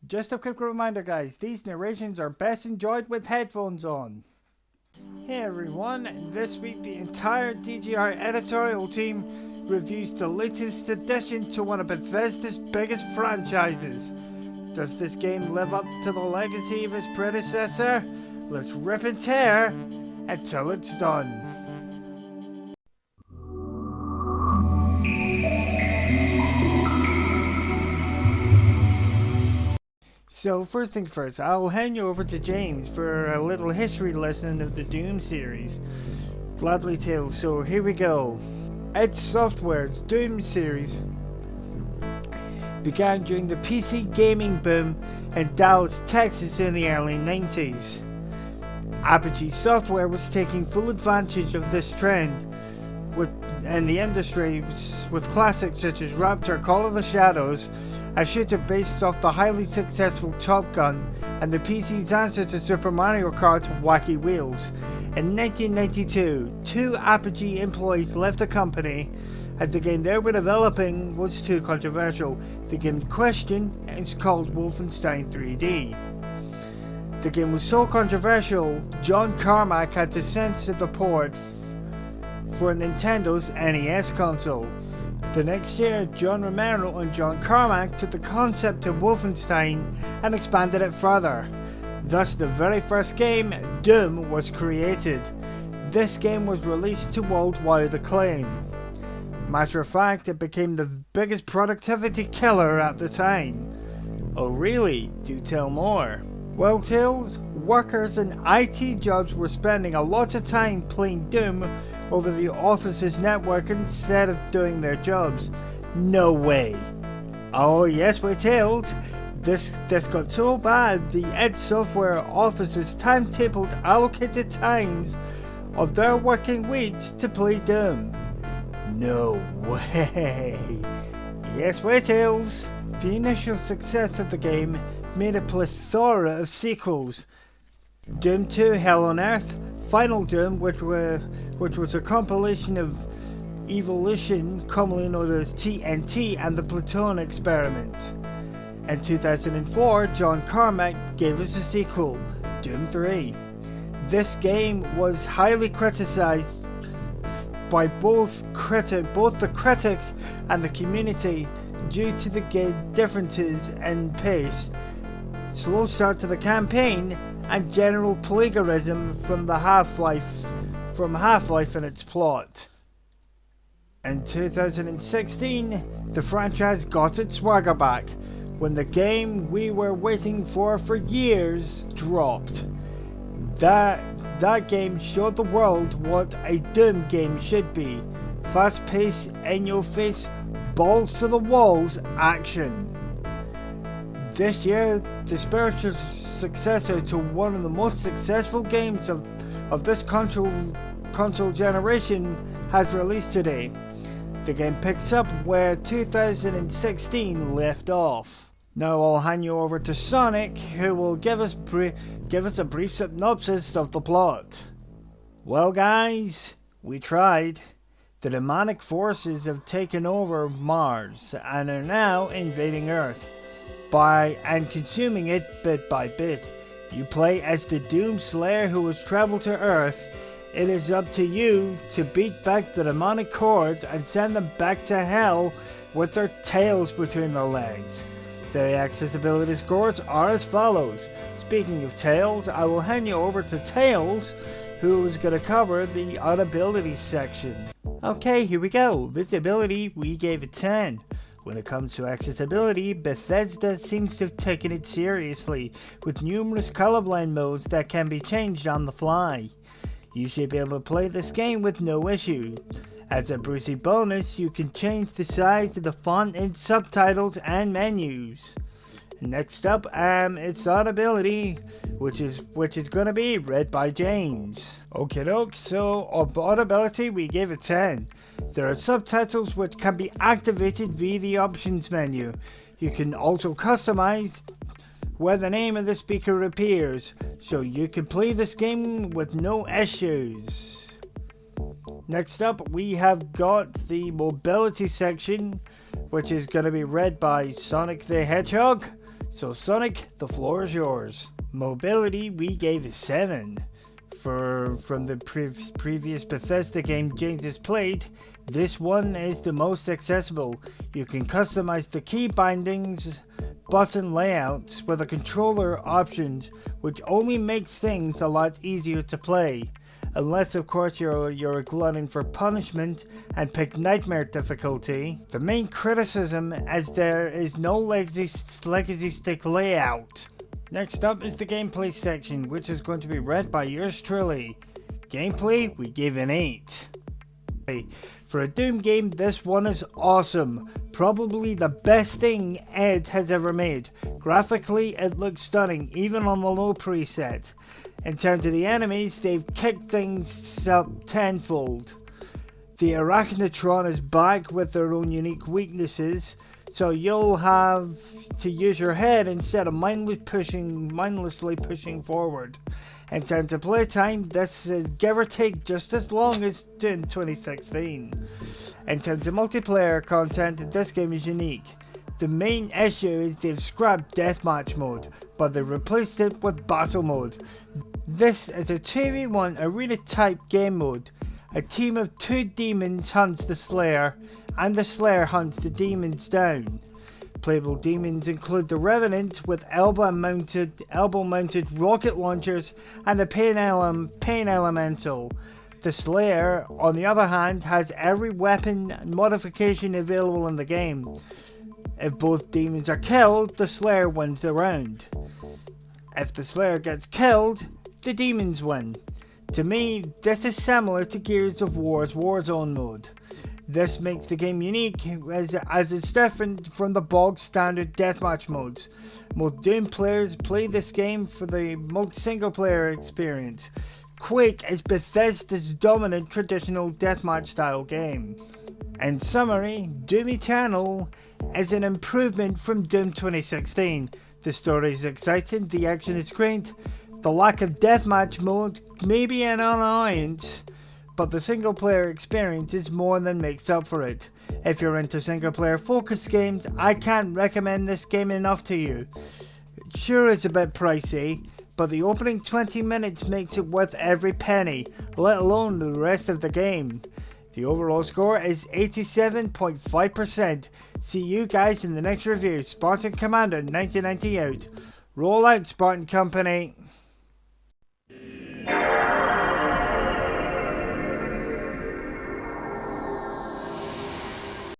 Just a quick reminder guys, these narrations are best enjoyed with headphones on. Hey everyone, this week the entire DGR editorial team reviews the latest addition to one of Bethesda's biggest franchises. Does this game live up to the legacy of its predecessor? Let's rip and tear until it's done. So first thing first, I'll hand you over to James for a little history lesson of the Doom series. Gladly tale, so here we go. id Software's Doom series began during the PC gaming boom in Dallas, Texas in the early 90s. Apogee Software was taking full advantage of this trend in the industry with classics such as Raptor, Call of the Shadows, a shooter based off the highly successful Top Gun, and the PC's answer to Super Mario Kart, Wacky Wheels. In 1992, two Apogee employees left the company as the game they were developing was too controversial. The game in question is called Wolfenstein 3D. The game was so controversial, John Carmack had to censor the port for Nintendo's NES console. The next year, John Romero and John Carmack took the concept of Wolfenstein and expanded it further. Thus, the very first game, Doom, was created. This game was released to worldwide acclaim. Matter of fact, it became the biggest productivity killer at the time. Oh really? Do tell more. Well, Tales, workers in IT jobs were spending a lot of time playing Doom over the office's network instead of doing their jobs. No way. Oh yes, we're told. This got so bad, the id Software offices timetabled allocated times of their working weeks to play Doom. No way. Yes, we're tales. The initial success of the game made a plethora of sequels. Doom 2 Hell on Earth, Final Doom, which was a compilation of Evolution, commonly known as TNT, and the Plutone Experiment. In 2004, John Carmack gave us a sequel, Doom 3. This game was highly criticized by both the critics and the community due to the differences in pace, slow start to the campaign, and general plagiarism from Half-Life and its plot. In 2016, the franchise got its swagger back when the game we were waiting for years dropped. That game showed the world what a Doom game should be. Fast-paced, in-your-face, balls to the walls action. This year, the spiritual successor to one of the most successful games of this console generation has released today. The game picks up where 2016 left off. Now I'll hand you over to Sonic, who will give us a brief synopsis of the plot. Well guys, we tried. The demonic forces have taken over Mars and are now invading Earth and consuming it bit by bit. You play as the Doom Slayer who has traveled to Earth. It is up to you to beat back the demonic hordes and send them back to hell with their tails between their legs. The accessibility scores are as follows. Speaking of Tails, I will hand you over to Tails, who is going to cover the ability section. Okay, here we go. Visibility, we gave it 10. When it comes to accessibility, Bethesda seems to have taken it seriously, with numerous colorblind modes that can be changed on the fly. You should be able to play this game with no issue. As a Brucey bonus, you can change the size of the font in subtitles and menus. Next up, it's audibility, which is gonna be read by James. Okie doke, so of audibility we gave it 10. There are subtitles which can be activated via the options menu. You can also customize where the name of the speaker appears, so you can play this game with no issues. Next up, we have got the mobility section, which is going to be read by Sonic the Hedgehog. So Sonic, the floor is yours. Mobility, we gave a 7. From the previous Bethesda game James has played, this one is the most accessible. You can customize the key bindings, button layouts with the controller options, which only makes things a lot easier to play. Unless of course you're a glutton for punishment and pick nightmare difficulty. The main criticism is there is no legacy stick layout. Next up is the gameplay section, which is going to be read by yours truly. Gameplay, we give an 8. For a Doom game, this one is awesome. Probably the best thing Ed has ever made. Graphically, it looks stunning, even on the low preset. In terms of the enemies, they've kicked things up tenfold. The Arachnotron is back with their own unique weaknesses, so you'll have to use your head instead of mindlessly pushing forward. In terms of playtime, this is give or take just as long as in 2016. In terms of multiplayer content, this game is unique. The main issue is they've scrapped deathmatch mode, but they replaced it with battle mode. This is a 2v1 arena type game mode. A team of 2 demons hunts the Slayer, and the Slayer hunts the demons down. Playable demons include the Revenant with elbow-mounted rocket launchers and the Pain Elemental. The Slayer, on the other hand, has every weapon modification available in the game. If both demons are killed, the Slayer wins the round. If the Slayer gets killed, the demons win. To me, this is similar to Gears of War's Warzone mode. This makes the game unique as it's different from the bog standard deathmatch modes. Most Doom players play this game for the most single player experience. Quake is Bethesda's dominant traditional deathmatch style game. In summary, Doom Eternal is an improvement from Doom 2016. The story is exciting, the action is great, the lack of deathmatch mode may be an annoyance, but the single player experience is more than makes up for it. If you're into single player focused games, I can't recommend this game enough to you. Sure, it's a bit pricey, but the opening 20 minutes makes it worth every penny, let alone the rest of the game. The overall score is 87.5%. See you guys in the next review. Spartan Commander 1990 out. Roll out, Spartan Company.